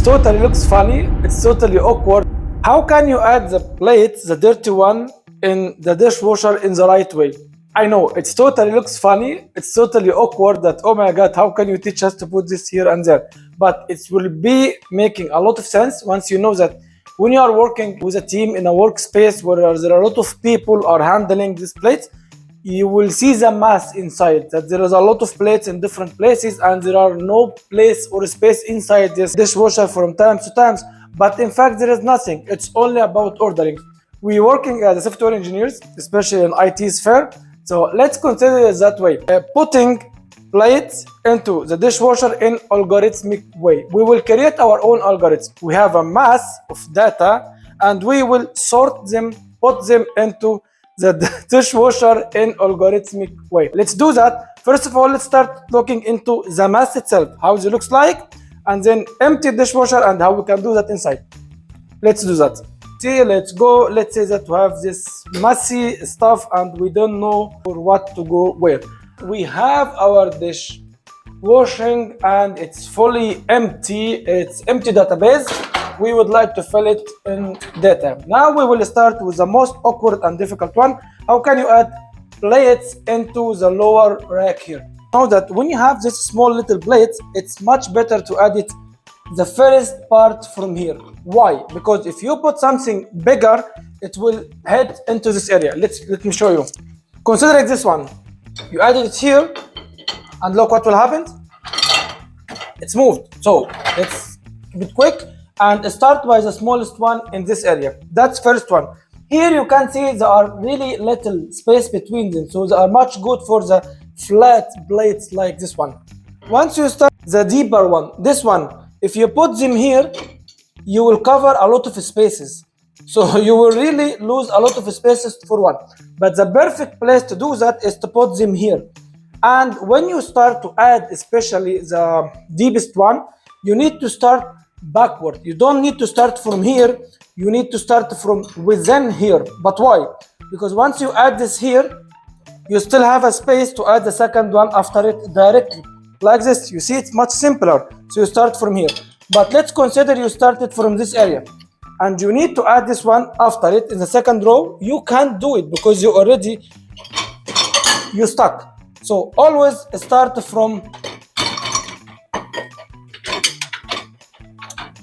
totally looks funny, it's totally awkward. How can you add the plate, the dirty one, in the dishwasher in the right way? I know, it totally looks funny, it's totally awkward that, oh my god, how can you teach us to put this here and there? But it will be making a lot of sense once you know that when you are working with a team in a workspace where there are a lot of people are handling these plates, you will see the mass inside, that there is a lot of plates in different places and there are no place or space inside this dishwasher from time to time. But in fact, there is nothing. It's only about ordering. We're working as software engineers, especially in IT sphere. So let's consider it that way. Putting plates into the dishwasher in algorithmic way. We will create our own algorithm. We have a mass of data and we will sort them, put them into the dishwasher in algorithmic way. Let's do that. First of all, let's start looking into the mass itself, how it looks like, and then empty dishwasher and how we can do that inside. Let's do that. See, let's go. Let's say that we have this messy stuff and we don't know for what to go where. We have our dish washing and it's fully empty. It's empty database. We would like to fill it in data. Now we will start with the most awkward and difficult one. How can you add plates into the lower rack here? Know that when you have this small little plates, it's much better to add it the first part from here. Why? Because if you put something bigger, it will head into this area. Let me show you. Considering this one, you added it here, and look what will happen. It's moved. So let's keep it quick and start by the smallest one in this area. That's first one. Here you can see there are really little space between them, so they are much good for the flat plates like this one. Once you start the deeper one, this one, if you put them here, you will cover a lot of spaces. So you will really lose a lot of spaces for one. But the perfect place to do that is to put them here. And when you start to add, especially the deepest one, you need to start backward. You don't need to start from here. You need to start from within here. But why? Because once you add this here, you still have a space to add the second one after it directly. Like this, you see it's much simpler. So you start from here. But let's consider you started from this area. And you need to add this one after it in the second row. You can't do it because you stuck. So always start from,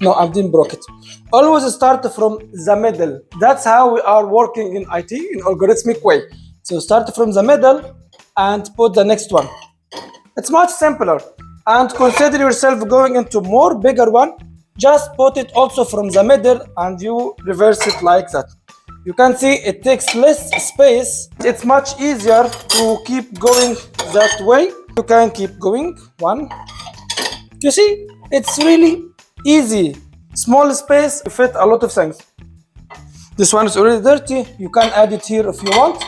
no, I didn't broke it. Always start from the middle. That's how we are working in IT in algorithmic way. So start from the middle and put the next one. It's much simpler. And consider yourself going into more bigger one. Just put it also from the middle and you reverse it like that. You can see it takes less space. It's much easier to keep going that way. You can keep going. One. You see, it's really easy. Small space to fit a lot of things. This one is already dirty. You can add it here if you want.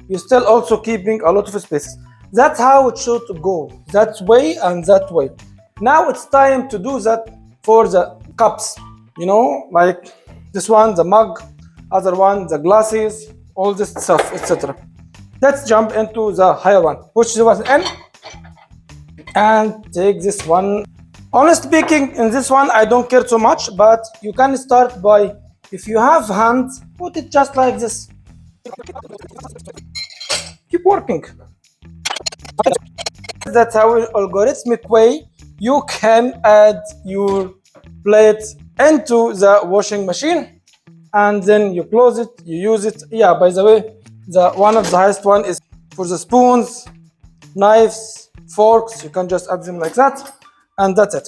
You're still also keeping a lot of spaces. That's how it should go. That way and that way. Now it's time to do that for the cups. You know, like this one, the mug, other one, the glasses, all this stuff, etc. Let's jump into the higher one. Push the one in and take this one. Honestly speaking, in this one, I don't care too much, but you can start by, if you have hands, put it just like this. Keep working. That's how in algorithmic way you can add your plate into the washing machine and then you close it, you use it. Yeah, by the way, one of the highest one is for the spoons, knives, forks. You can just add them like that and that's it.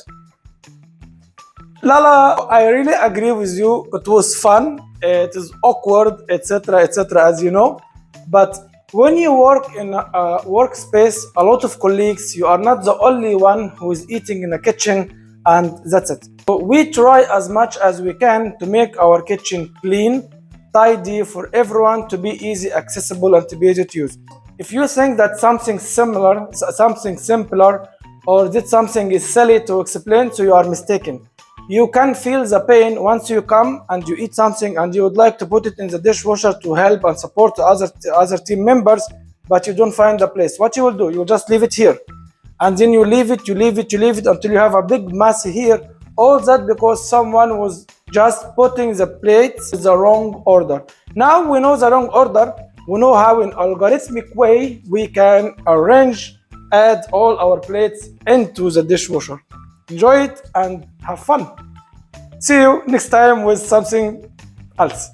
Lala, I really agree with you. It was fun, it is awkward, etc., as you know, but when you work in a workspace, a lot of colleagues, you are not the only one who is eating in the kitchen, and that's it. So we try as much as we can to make our kitchen clean, tidy for everyone, to be easy, accessible, and to be easy to use. If you think that something similar, something simpler, or that something is silly to explain, so you are mistaken. You can feel the pain once you come and you eat something and you would like to put it in the dishwasher to help and support the other team members, but you don't find the place. What you will do, you just leave it here. And then you leave it until you have a big mass here All that because someone was just putting the plates in the wrong order. Now we know the wrong order. We know how in algorithmic way we can arrange, add all our plates into the dishwasher. Enjoy it and have fun. See you next time with something else.